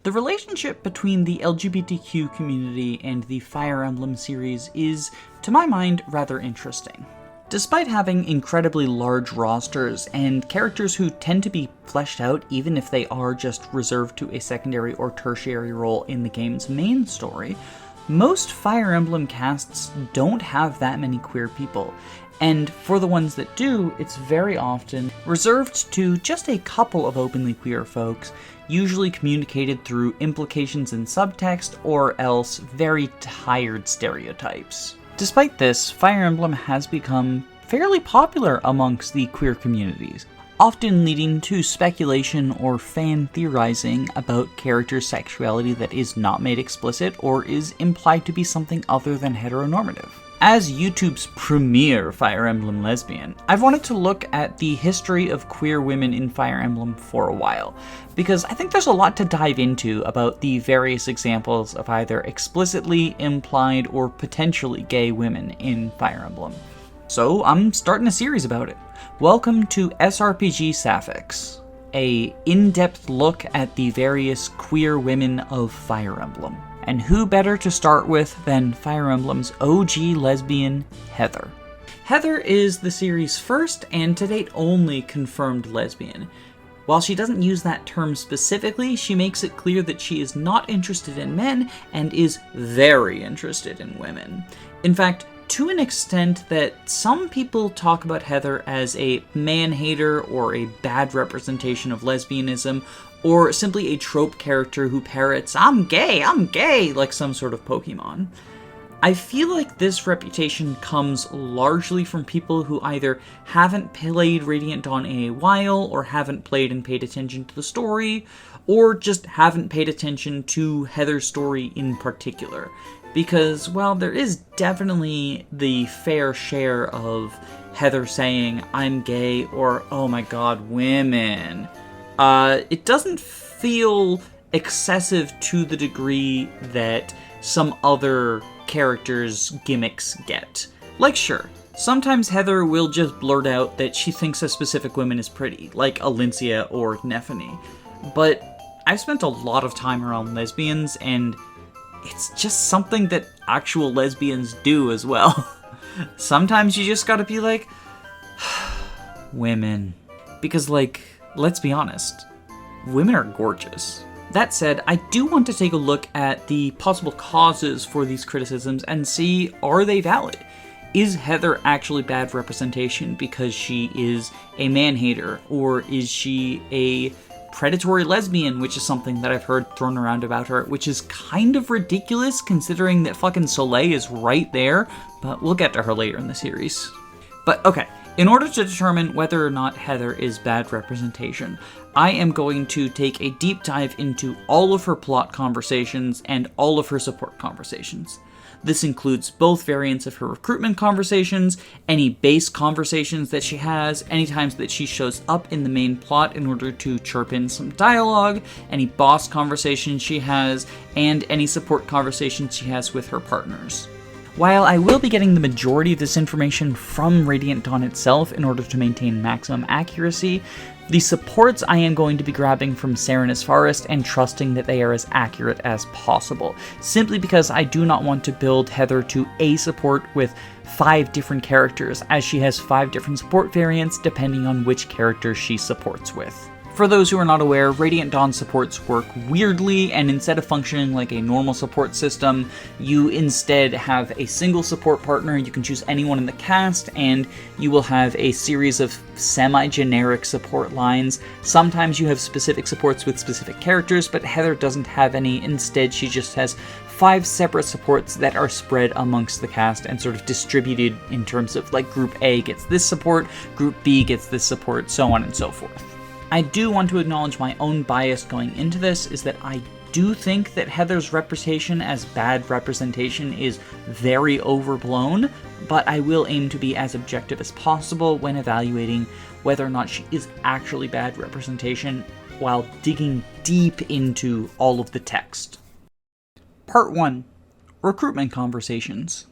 The relationship between the LGBTQ community and the Fire Emblem series is, to my mind, rather interesting. Despite having incredibly large rosters and characters who tend to be fleshed out even if they are just reserved to a secondary or tertiary role in the game's main story, most Fire Emblem casts don't have that many queer people, and for the ones that do, it's very often reserved to just a couple of openly queer folks, usually communicated through implications in subtext or else very tired stereotypes. Despite this, Fire Emblem has become fairly popular amongst the queer communities, often leading to speculation or fan theorizing about character sexuality that is not made explicit or is implied to be something other than heteronormative. As YouTube's premier Fire Emblem lesbian, I've wanted to look at the history of queer women in Fire Emblem for a while, because I think there's a lot to dive into about the various examples of either explicitly, implied, or potentially gay women in Fire Emblem. So I'm starting a series about it. Welcome to SRPG Sapphics, a in-depth look at the various queer women of Fire Emblem. And who better to start with than Fire Emblem's OG lesbian, Heather. Heather is the series' first and to date only confirmed lesbian. While she doesn't use that term specifically, she makes it clear that she is not interested in men and is very interested in women. In fact, to an extent that some people talk about Heather as a man-hater or a bad representation of lesbianism, or simply a trope character who parrots, I'm gay, like some sort of Pokemon. I feel like this reputation comes largely from people who either haven't played Radiant Dawn in a while, or haven't played and paid attention to the story, or just haven't paid attention to Heather's story in particular. Because, well, there is definitely the fair share of Heather saying, I'm gay, or, oh my god, women. It doesn't feel excessive to the degree that some other characters' gimmicks get. Like, sure, sometimes Heather will just blurt out that she thinks a specific woman is pretty, like Alincia or Nephany. But I've spent a lot of time around lesbians, and it's just something that actual lesbians do as well. Sometimes you just gotta be like, women. Because, like, let's be honest, women are gorgeous. That said, I do want to take a look at the possible causes for these criticisms and see, are they valid? Is Heather actually bad representation because she is a man-hater, or is she a predatory lesbian, which is something that I've heard thrown around about her, which is kind of ridiculous considering that fucking Soleil is right there, but we'll get to her later in the series. But okay, in order to determine whether or not Heather is bad representation, I am going to take a deep dive into all of her plot conversations and all of her support conversations. This includes both variants of her recruitment conversations, any base conversations that she has, any times that she shows up in the main plot in order to chirp in some dialogue, any boss conversations she has, and any support conversations she has with her partners. While I will be getting the majority of this information from Radiant Dawn itself in order to maintain maximum accuracy, the supports I am going to be grabbing from Serenus Forest and trusting that they are as accurate as possible, simply because I do not want to build Heather to a support with 5 different characters, as she has 5 different support variants depending on which character she supports with. For those who are not aware, Radiant Dawn supports work weirdly, and instead of functioning like a normal support system, you instead have a single support partner. You can choose anyone in the cast, and you will have a series of semi-generic support lines. Sometimes you have specific supports with specific characters, but Heather doesn't have any. Instead, she just has 5 separate supports that are spread amongst the cast and sort of distributed in terms of, like, Group A gets this support, Group B gets this support, so on and so forth. I do want to acknowledge my own bias going into this, is that I do think that Heather's reputation as bad representation is very overblown, but I will aim to be as objective as possible when evaluating whether or not she is actually bad representation while digging deep into all of the text. Part 1. Recruitment Conversations.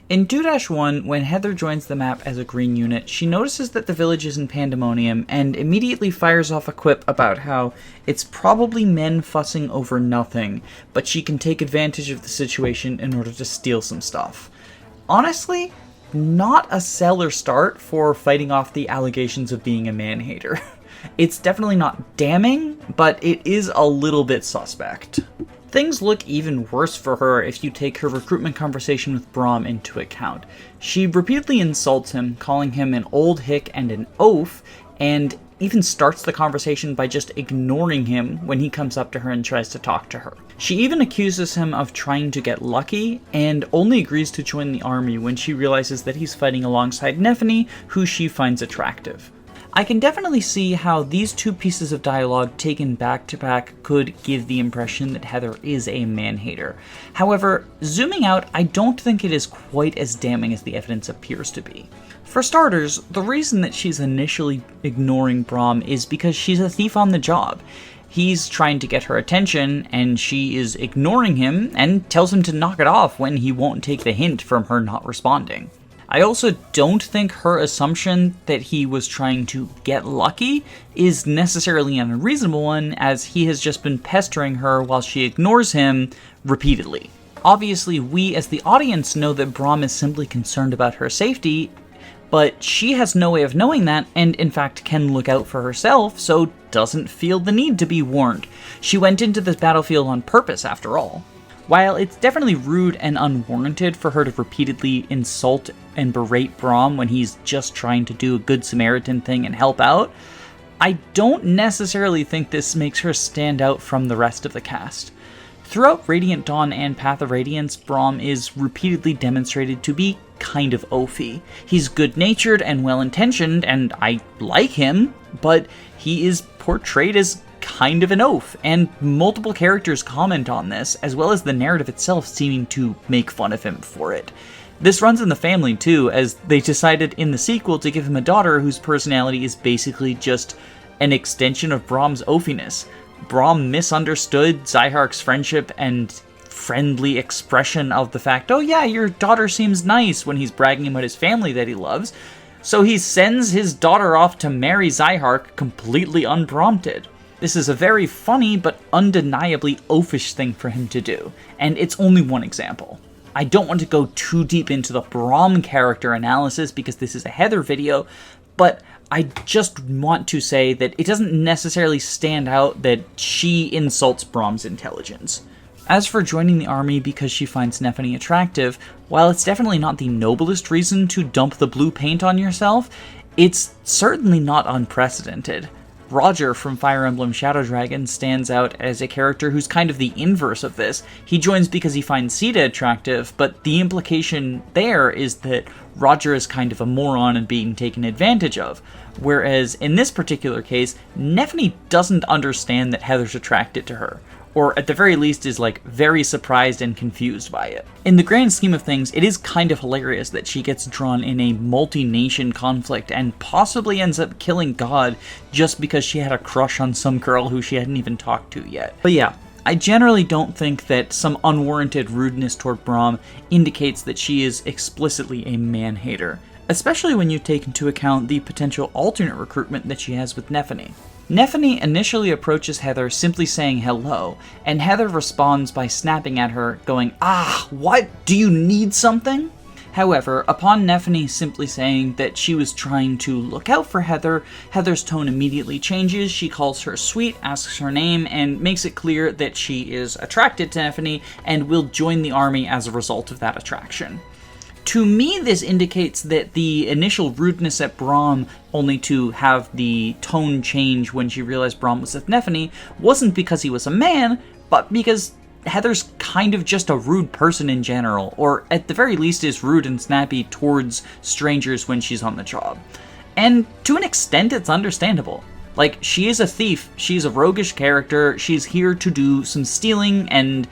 In 2-1, when Heather joins the map as a green unit, she notices that the village is in pandemonium and immediately fires off a quip about how it's probably men fussing over nothing, but she can take advantage of the situation in order to steal some stuff. Honestly, not a stellar start for fighting off the allegations of being a man-hater. It's definitely not damning, but it is a little bit suspect. Things look even worse for her if you take her recruitment conversation with Braum into account. She repeatedly insults him, calling him an old hick and an oaf, and even starts the conversation by just ignoring him when he comes up to her and tries to talk to her. She even accuses him of trying to get lucky, and only agrees to join the army when she realizes that he's fighting alongside Nephany, who she finds attractive. I can definitely see how these two pieces of dialogue taken back to back could give the impression that Heather is a man-hater. However, zooming out, I don't think it is quite as damning as the evidence appears to be. For starters, the reason that she's initially ignoring Braum is because she's a thief on the job. He's trying to get her attention, and she is ignoring him and tells him to knock it off when he won't take the hint from her not responding. I also don't think her assumption that he was trying to get lucky is necessarily an unreasonable one, as he has just been pestering her while she ignores him repeatedly. Obviously, we as the audience know that Braum is simply concerned about her safety, but she has no way of knowing that, and in fact can look out for herself, so doesn't feel the need to be warned. She went into this battlefield on purpose, after all. While it's definitely rude and unwarranted for her to repeatedly insult and berate Braum when he's just trying to do a good Samaritan thing and help out, I don't necessarily think this makes her stand out from the rest of the cast. Throughout Radiant Dawn and Path of Radiance, Braum is repeatedly demonstrated to be kind of oafy. He's good-natured and well-intentioned, and I like him, but he is portrayed as kind of an oaf, and multiple characters comment on this, as well as the narrative itself seeming to make fun of him for it. This runs in the family too, as they decided in the sequel to give him a daughter whose personality is basically just an extension of Braum's oafiness. Braum misunderstood Zyhark's friendship and friendly expression of the fact, oh yeah, your daughter seems nice, when he's bragging about his family that he loves, so he sends his daughter off to marry Zyhark completely unprompted. This is a very funny but undeniably oafish thing for him to do, and it's only one example. I don't want to go too deep into the Braum character analysis because this is a Heather video, but I just want to say that it doesn't necessarily stand out that she insults Braum's intelligence. As for joining the army because she finds Nephany attractive, while it's definitely not the noblest reason to dump the blue paint on yourself, it's certainly not unprecedented. Roger from Fire Emblem Shadow Dragon stands out as a character who's kind of the inverse of this. He joins because he finds Sita attractive, but the implication there is that Roger is kind of a moron and being taken advantage of. Whereas in this particular case, Nephany doesn't understand that Heather's attracted to her, or at the very least is like very surprised and confused by it. In the grand scheme of things, it is kind of hilarious that she gets drawn in a multi-nation conflict and possibly ends up killing God just because she had a crush on some girl who she hadn't even talked to yet. But yeah, I generally don't think that some unwarranted rudeness toward Braum indicates that she is explicitly a man-hater, especially when you take into account the potential alternate recruitment that she has with Nephany. Nephany initially approaches Heather simply saying hello, and Heather responds by snapping at her, going, "Ah, what? Do you need something?" However, upon Nephany simply saying that she was trying to look out for Heather, Heather's tone immediately changes. She calls her sweet, asks her name, and makes it clear that she is attracted to Nephany and will join the army as a result of that attraction. To me, this indicates that the initial rudeness at Braum, only to have the tone change when she realized Braum was with Nephany, wasn't because he was a man, but because Heather's kind of just a rude person in general, or at the very least is rude and snappy towards strangers when she's on the job. And to an extent, it's understandable. Like, she is a thief, she's a roguish character, she's here to do some stealing, and,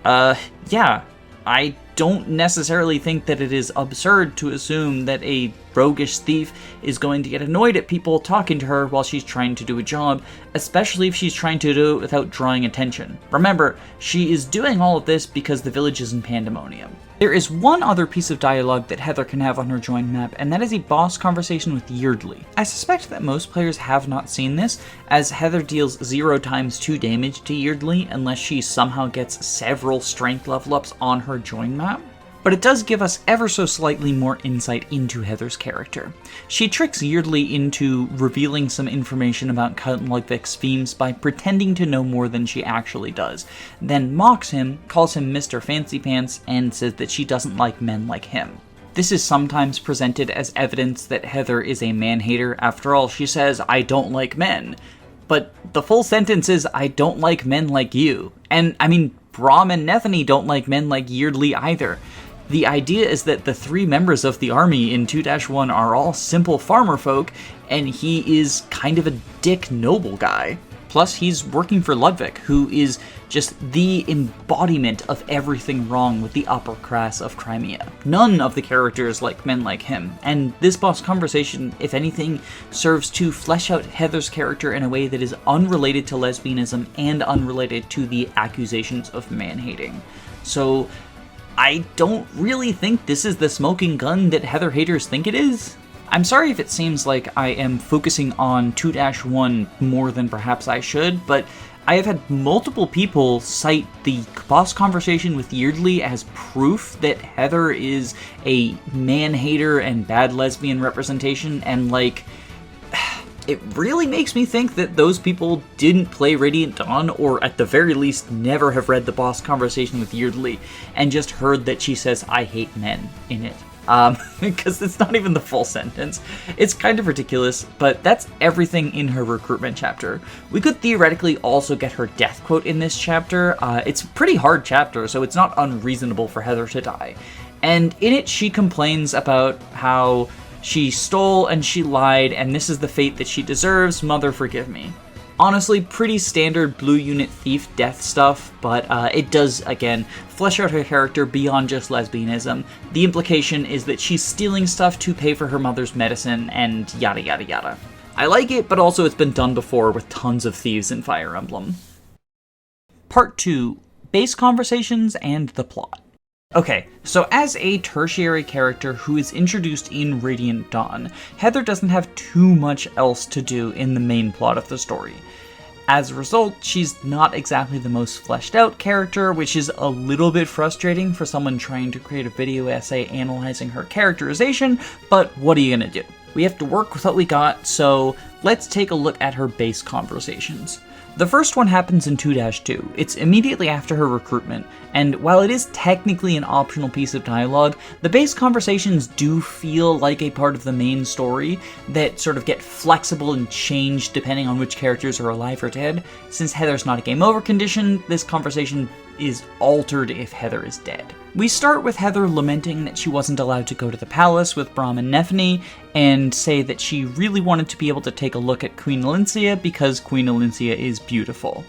yeah, I don't necessarily think that it is absurd to assume that a roguish thief is going to get annoyed at people talking to her while she's trying to do a job, especially if she's trying to do it without drawing attention. Remember, she is doing all of this because the village is in pandemonium. There is one other piece of dialogue that Heather can have on her join map, and that is a boss conversation with Yeardley. I suspect that most players have not seen this, as Heather deals 0 times 2 damage to Yeardley unless she somehow gets several strength level ups on her join map. But it does give us ever so slightly more insight into Heather's character. She tricks Yeardley into revealing some information about Count Ludwig's themes by pretending to know more than she actually does, then mocks him, calls him Mr. Fancy Pants, and says that she doesn't like men like him. This is sometimes presented as evidence that Heather is a man-hater. After all, she says, "I don't like men." But the full sentence is, "I don't like men like you." And, I mean, Braum and Nethany don't like men like Yeardley either. The idea is that the 3 members of the army in 2-1 are all simple farmer folk, and he is kind of a dick noble guy. Plus, he's working for Ludwig, who is just the embodiment of everything wrong with the upper class of Crimea. None of the characters like men like him, and this boss conversation, if anything, serves to flesh out Heather's character in a way that is unrelated to lesbianism and unrelated to the accusations of man-hating. So, I don't really think this is the smoking gun that Heather haters think it is. I'm sorry if it seems like I am focusing on 2-1 more than perhaps I should, but I have had multiple people cite the boss conversation with Yeardley as proof that Heather is a man-hater and bad lesbian representation, and like, it really makes me think that those people didn't play Radiant Dawn, or at the very least never have read the boss conversation with Yeardley, and just heard that she says, "I hate men" in it. Because it's not even the full sentence. It's kind of ridiculous, but that's everything in her recruitment chapter. We could theoretically also get her death quote in this chapter. It's a pretty hard chapter, so it's not unreasonable for Heather to die. And in it, she complains about how she stole and she lied, and this is the fate that she deserves. Mother, forgive me. Honestly, pretty standard Blue Unit thief death stuff, but it does, again, flesh out her character beyond just lesbianism. The implication is that she's stealing stuff to pay for her mother's medicine, and yada yada yada. I like it, but also it's been done before with tons of thieves in Fire Emblem. Part 2. Base conversations and the plot. Okay, so as a tertiary character who is introduced in Radiant Dawn, Heather doesn't have too much else to do in the main plot of the story. As a result, she's not exactly the most fleshed out character, which is a little bit frustrating for someone trying to create a video essay analyzing her characterization, but what are you gonna do? We have to work with what we got, so let's take a look at her base conversations. The first one happens in 2-2. It's immediately after her recruitment, and while it is technically an optional piece of dialogue, the base conversations do feel like a part of the main story that sort of get flexible and changed depending on which characters are alive or dead. Since Heather's not a game over condition, this conversation is altered if Heather is dead. We start with Heather lamenting that she wasn't allowed to go to the palace with Braum and Nethany, and say that she really wanted to be able to take a look at Queen Elincia because Queen Elincia is beautiful.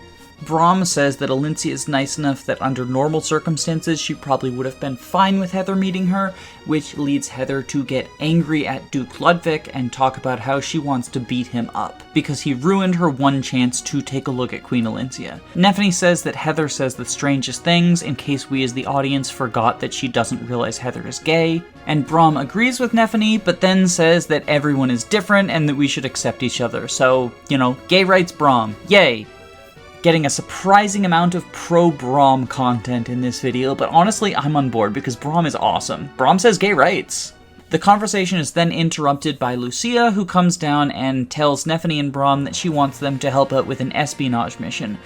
Braum says that Elincia is nice enough that under normal circumstances she probably would have been fine with Heather meeting her, which leads Heather to get angry at Duke Ludwig and talk about how she wants to beat him up, because he ruined her one chance to take a look at Queen Elincia. Nethany says that Heather says the strangest things in case we as the audience forgot that she doesn't realize Heather is gay, and Braum agrees with Nethany, but then says that everyone is different and that we should accept each other. So, gay rights Braum, yay! Getting a surprising amount of pro-Braum content in this video, but honestly, I'm on board because Braum is awesome. Braum says gay rights. The conversation is then interrupted by Lucia, who comes down and tells Nethany and Braum that she wants them to help out with an espionage mission.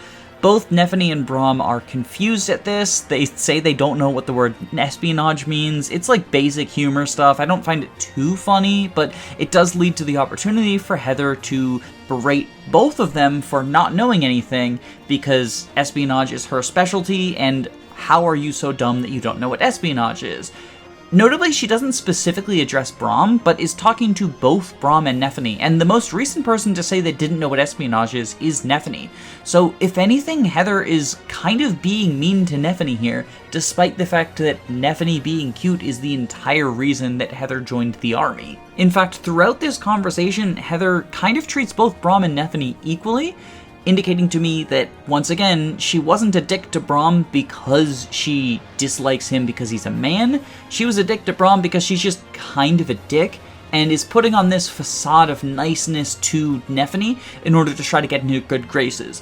Both Nethany and Braum are confused at this. They say they don't know what the word espionage means. It's like basic humor stuff. I don't find it too funny, but it does lead to the opportunity for Heather to berate both of them for not knowing anything, because espionage is her specialty, and how are you so dumb that you don't know what espionage is? Notably, she doesn't specifically address Braum, but is talking to both Braum and Nephany, and the most recent person to say they didn't know what espionage is Nephany. So if anything, Heather is kind of being mean to Nephany here, despite the fact that Nephany being cute is the entire reason that Heather joined the army. In fact, throughout this conversation, Heather kind of treats both Braum and Nephany equally, indicating to me that, once again, she wasn't a dick to Braum because she dislikes him because he's a man. She was a dick to Braum because she's just kind of a dick, and is putting on this facade of niceness to Nephany in order to try to get into good graces,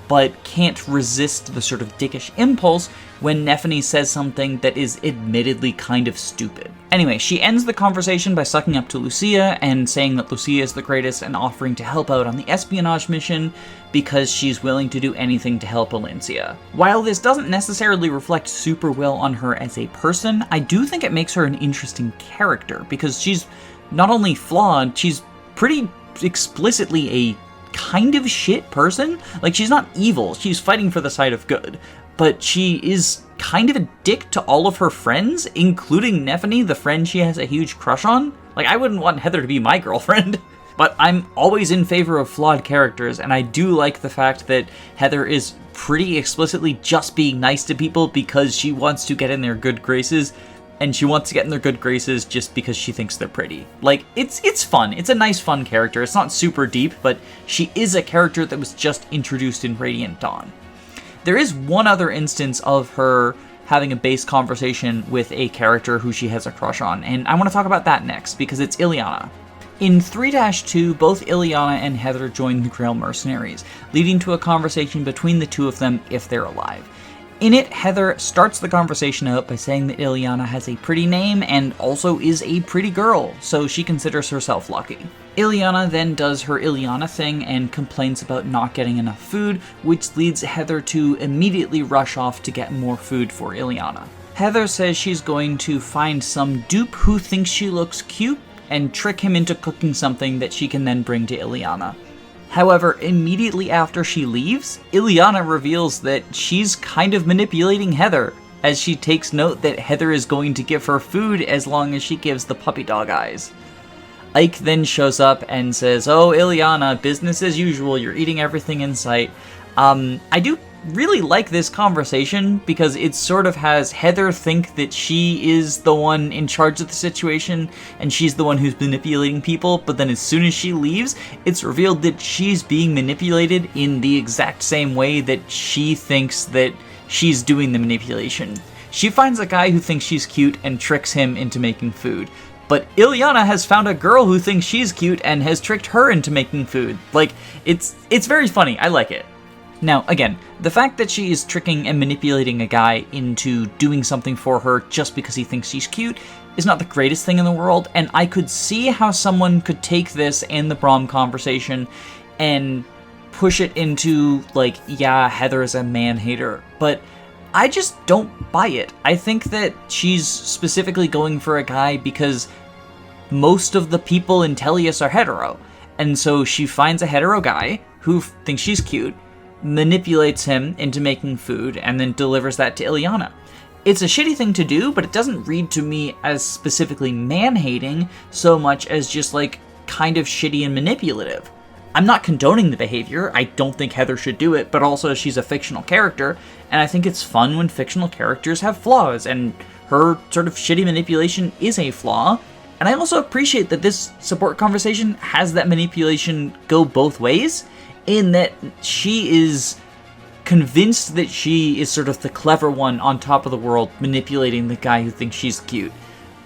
but can't resist the sort of dickish impulse when Nephany says something that is admittedly kind of stupid. Anyway, she ends the conversation by sucking up to Lucia and saying that Lucia is the greatest and offering to help out on the espionage mission because she's willing to do anything to help Valencia. While this doesn't necessarily reflect super well on her as a person, I do think it makes her an interesting character because she's not only flawed, she's pretty explicitly a kind of shit person. Like, she's not evil, she's fighting for the side of good, but she is kind of a dick to all of her friends, including Nephany, the friend she has a huge crush on. Like, I wouldn't want Heather to be my girlfriend. But I'm always in favor of flawed characters, and I do like the fact that Heather is pretty explicitly just being nice to people because she wants to get in their good graces, and she wants to get in their good graces just because she thinks they're pretty. Like, it's fun. It's a nice, fun character. It's not super deep, but she is a character that was just introduced in Radiant Dawn. There is one other instance of her having a base conversation with a character who she has a crush on, and I want to talk about that next, because it's Ileana. In 3-2, both Ileana and Heather join the Grail Mercenaries, leading to a conversation between the two of them if they're alive. In it, Heather starts the conversation out by saying that Ileana has a pretty name and also is a pretty girl, so she considers herself lucky. Ileana then does her Ileana thing and complains about not getting enough food, which leads Heather to immediately rush off to get more food for Ileana. Heather says she's going to find some dupe who thinks she looks cute and trick him into cooking something that she can then bring to Ileana. However, immediately after she leaves, Ileana reveals that she's kind of manipulating Heather, as she takes note that Heather is going to give her food as long as she gives the puppy dog eyes. Ike then shows up and says, "Oh, Ileana, business as usual, you're eating everything in sight." I do really like this conversation because it sort of has Heather think that she is the one in charge of the situation and she's the one who's manipulating people, but then as soon as she leaves, it's revealed that she's being manipulated in the exact same way that she thinks that she's doing the manipulation. She finds a guy who thinks she's cute and tricks him into making food. But Ileana has found a girl who thinks she's cute and has tricked her into making food. Like, it's very funny. I like it. Now, again, the fact that she is tricking and manipulating a guy into doing something for her just because he thinks she's cute is not the greatest thing in the world, and I could see how someone could take this and the Braum conversation and push it into, like, yeah, Heather is a man-hater, but I just don't buy it. I think that she's specifically going for a guy because most of the people in Tellius are hetero, and so she finds a hetero guy who thinks she's cute, manipulates him into making food, and then delivers that to Ileana. It's a shitty thing to do, but it doesn't read to me as specifically man-hating so much as just, like, kind of shitty and manipulative. I'm not condoning the behavior, I don't think Heather should do it, but also she's a fictional character, and I think it's fun when fictional characters have flaws, and her sort of shitty manipulation is a flaw, and I also appreciate that this support conversation has that manipulation go both ways, in that she is convinced that she is sort of the clever one on top of the world, manipulating the guy who thinks she's cute.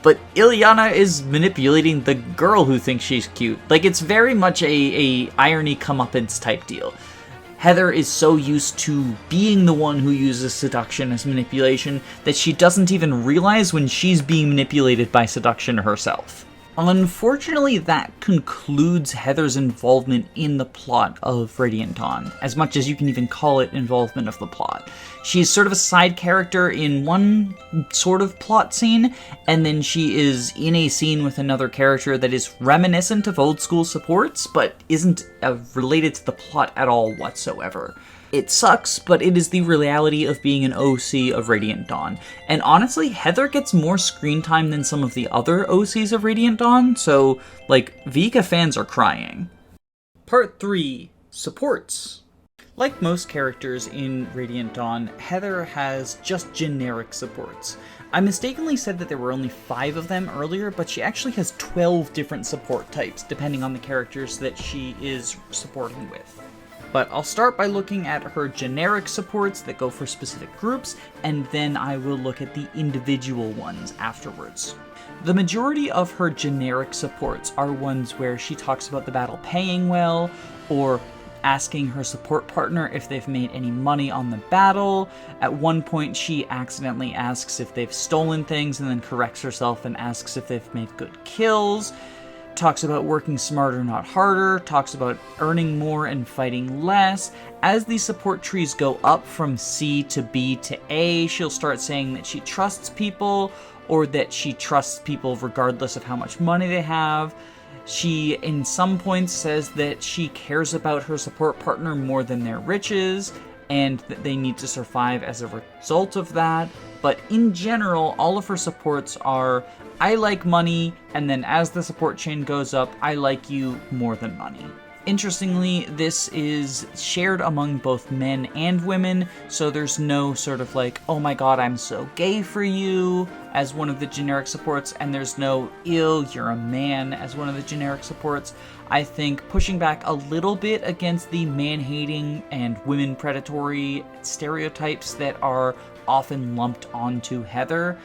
But Ileana is manipulating the girl who thinks she's cute. Like, it's very much a irony comeuppance type deal. Heather is so used to being the one who uses seduction as manipulation that she doesn't even realize when she's being manipulated by seduction herself. Unfortunately, that concludes Heather's involvement in the plot of Radiant Dawn, as much as you can even call it involvement of the plot. She's sort of a side character in one sort of plot scene, and then she is in a scene with another character that is reminiscent of old school supports, but isn't related to the plot at all whatsoever. It sucks, but it is the reality of being an OC of Radiant Dawn. And honestly, Heather gets more screen time than some of the other OCs of Radiant Dawn, so, like, Vika fans are crying. Part 3. Supports. Like most characters in Radiant Dawn, Heather has just generic supports. I mistakenly said that there were only 5 of them earlier, but she actually has 12 different support types, depending on the characters that she is supporting with. But I'll start by looking at her generic supports that go for specific groups, and then I will look at the individual ones afterwards. The majority of her generic supports are ones where she talks about the battle paying well, or asking her support partner if they've made any money on the battle. At one point, she accidentally asks if they've stolen things and then corrects herself and asks if they've made good kills. Talks about working smarter, not harder. Talks about earning more and fighting less. As these support trees go up from C to B to A, she'll start saying that she trusts people, or that she trusts people regardless of how much money they have. She, in some points, says that she cares about her support partner more than their riches, and that they need to survive as a result of that. But in general, all of her supports are, I like money, and then as the support chain goes up, I like you more than money. Interestingly, this is shared among both men and women, so there's no sort of like, oh my god, I'm so gay for you, as one of the generic supports, and there's no, ew, you're a man, as one of the generic supports. I think pushing back a little bit against the man-hating and women-predatory stereotypes that are often lumped onto Heather.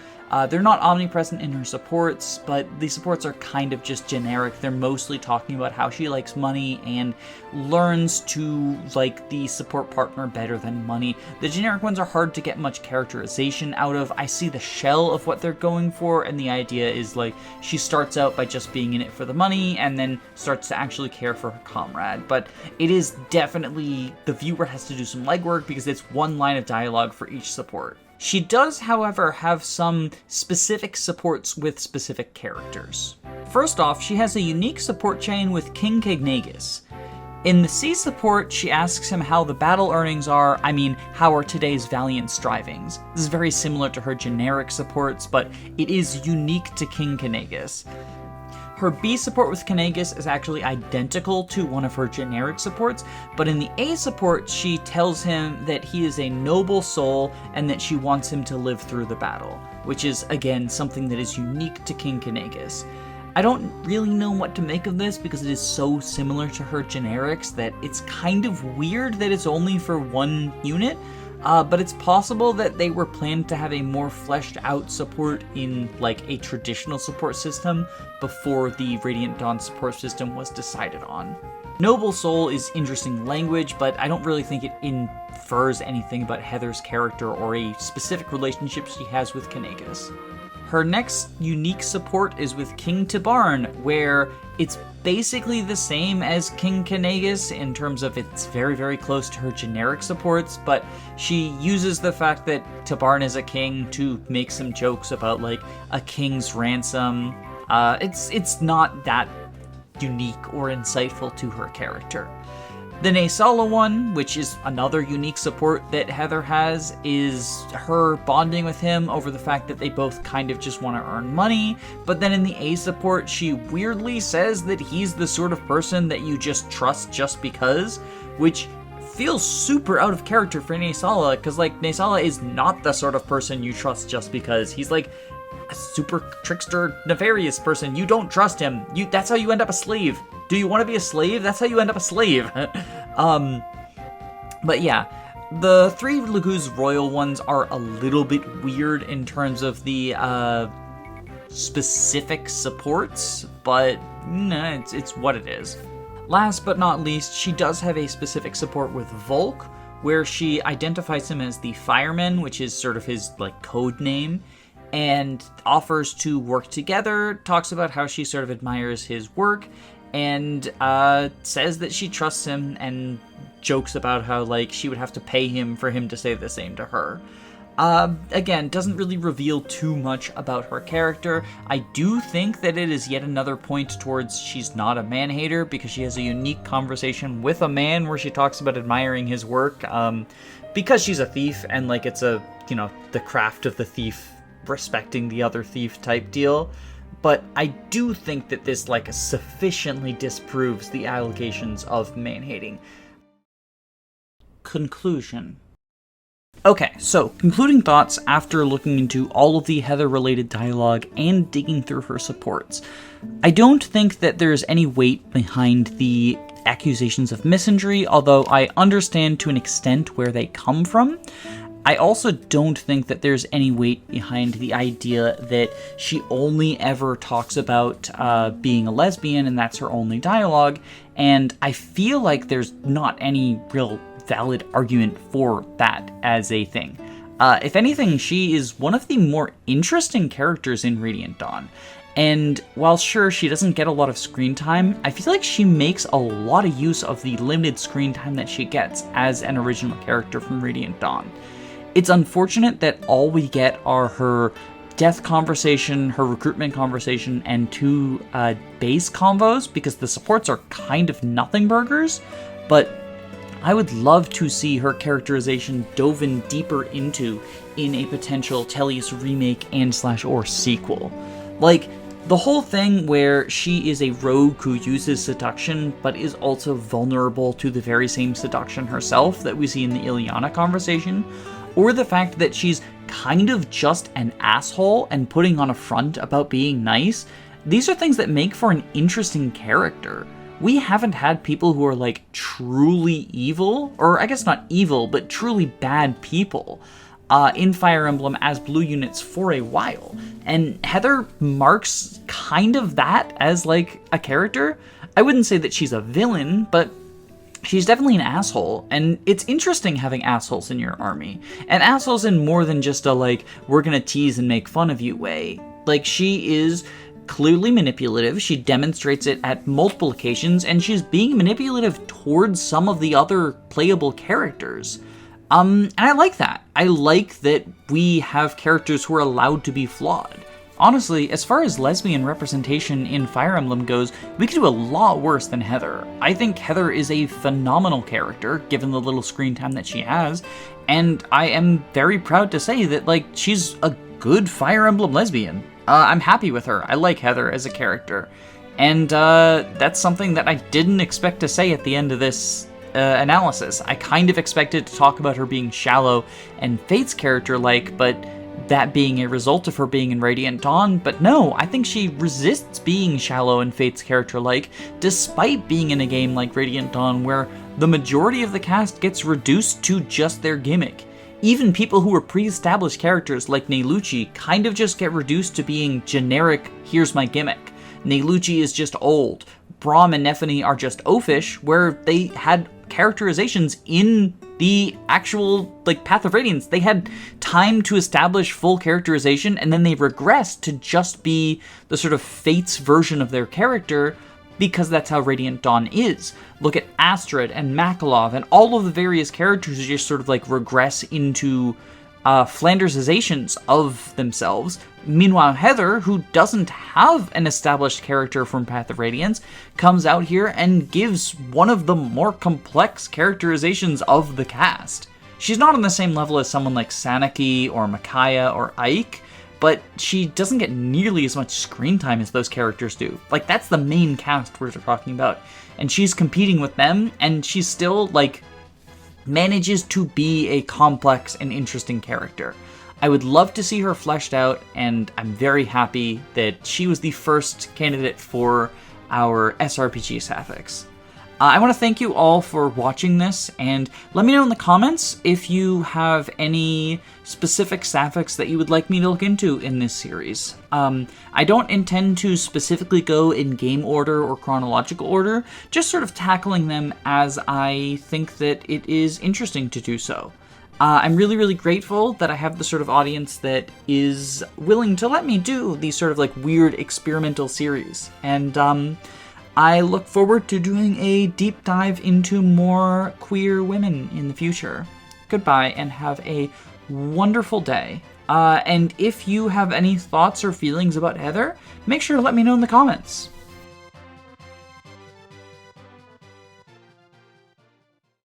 They're not omnipresent in her supports, but the supports are kind of just generic. They're mostly talking about how she likes money and learns to like the support partner better than money. The generic ones are hard to get much characterization out of. I see the shell of what they're going for, and the idea is like she starts out by just being in it for the money and then starts to actually care for her comrade. But it is definitely, the viewer has to do some legwork because it's one line of dialogue for each support. She does, however, have some specific supports with specific characters. First off, she has a unique support chain with King Kegnagus. In the C support, she asks him how the battle earnings are, how are today's valiant strivings. This is very similar to her generic supports, but it is unique to King Kegnagus. Her B support with Kegnagus is actually identical to one of her generic supports, but in the A support, she tells him that he is a noble soul and that she wants him to live through the battle, which is, again, something that is unique to King Kegnagus. I don't really know what to make of this because it is so similar to her generics that it's kind of weird that it's only for one unit. But it's possible that they were planned to have a more fleshed out support in like a traditional support system before the Radiant Dawn support system was decided on. Noble Soul is interesting language, but I don't really think it infers anything about Heather's character or a specific relationship she has with Kegnagus. Her next unique support is with King Tibarn, where it's basically the same as King Kegnagus in terms of it's very, very close to her generic supports, but she uses the fact that Tibarn is a king to make some jokes about, like, a king's ransom. It's not that unique or insightful to her character. The Naysala one, which is another unique support that Heather has, is her bonding with him over the fact that they both kind of just want to earn money, but then in the A support, she weirdly says that he's the sort of person that you just trust just because, which feels super out of character for Naysala, because, like, Naysala is not the sort of person you trust just because. He's, like, a super trickster, nefarious person. You don't trust him. That's how you end up a slave. Do you want to be a slave? That's how you end up a slave. But yeah, the 3 Laguz Royal ones are a little bit weird in terms of the specific supports, but it's what it is. Last but not least, she does have a specific support with Volk, where she identifies him as the Fireman, which is sort of his like code name, and offers to work together, talks about how she sort of admires his work, and says that she trusts him, and jokes about how, like, she would have to pay him for him to say the same to her. Again, doesn't really reveal too much about her character. I do think that it is yet another point towards she's not a man-hater, because she has a unique conversation with a man where she talks about admiring his work, because she's a thief, and, like, it's a, you know, the craft of the thief respecting the other thief type deal. But I do think that this, like, sufficiently disproves the allegations of man-hating. Conclusion. Okay, so concluding thoughts after looking into all of the Heather-related dialogue and digging through her supports. I don't think that there's any weight behind the accusations of misandry, although I understand to an extent where they come from. I also don't think that there's any weight behind the idea that she only ever talks about being a lesbian and that's her only dialogue, and I feel like there's not any real valid argument for that as a thing. If anything, she is one of the more interesting characters in Radiant Dawn, and while sure she doesn't get a lot of screen time, I feel like she makes a lot of use of the limited screen time that she gets as an original character from Radiant Dawn. It's unfortunate that all we get are her death conversation, her recruitment conversation, and 2 base convos, because the supports are kind of nothing burgers, but I would love to see her characterization dove in deeper into in a potential Telly's remake and/or sequel. Like, the whole thing where she is a rogue who uses seduction, but is also vulnerable to the very same seduction herself that we see in the Ileana conversation, or the fact that she's kind of just an asshole and putting on a front about being nice, these are things that make for an interesting character. We haven't had people who are, like, truly evil, or I guess not evil, but truly bad people, in Fire Emblem as blue units for a while. And Heather marks kind of that as, like, a character. I wouldn't say that she's a villain, but she's definitely an asshole, and it's interesting having assholes in your army. And assholes in more than just a, like, we're gonna tease and make fun of you way. Like, she is clearly manipulative, she demonstrates it at multiple occasions, and she's being manipulative towards some of the other playable characters. And I like that. I like that we have characters who are allowed to be flawed. Honestly, as far as lesbian representation in Fire Emblem goes, we could do a lot worse than Heather. I think Heather is a phenomenal character, given the little screen time that she has, and I am very proud to say that, like, she's a good Fire Emblem lesbian. I'm happy with her. I like Heather as a character. And that's something that I didn't expect to say at the end of this analysis. I kind of expected to talk about her being shallow and Fate's character-like, but that being a result of her being in Radiant Dawn, but no, I think she resists being shallow and Fate's character-like, despite being in a game like Radiant Dawn where the majority of the cast gets reduced to just their gimmick. Even people who are pre-established characters like Neyluchi kind of just get reduced to being generic, here's my gimmick. Neyluchi is just old. Braum and Nephany are just oafish, where they had characterizations in the actual, like, Path of Radiance. They had time to establish full characterization, and then they regressed to just be the sort of Fates version of their character, because that's how Radiant Dawn is. Look at Astrid and Makalov, and all of the various characters just sort of, like, regress into Flandersizations of themselves. Meanwhile, Heather, who doesn't have an established character from Path of Radiance, comes out here and gives one of the more complex characterizations of the cast. She's not on the same level as someone like Sanaki or Micaiah or Ike, but she doesn't get nearly as much screen time as those characters do. Like, that's the main cast we're talking about. And she's competing with them, and she's still, like, manages to be a complex and interesting character. I would love to see her fleshed out, and I'm very happy that she was the first candidate for our SRPG Sapphics. I want to thank you all for watching this, and let me know in the comments if you have any specific Sapphics that you would like me to look into in this series. I don't intend to specifically go in game order or chronological order, just sort of tackling them as I think that it is interesting to do so. I'm really, really grateful that I have the sort of audience that is willing to let me do these sort of, like, weird experimental series, and I look forward to doing a deep dive into more queer women in the future. Goodbye, and have a wonderful day. And if you have any thoughts or feelings about Heather, make sure to let me know in the comments.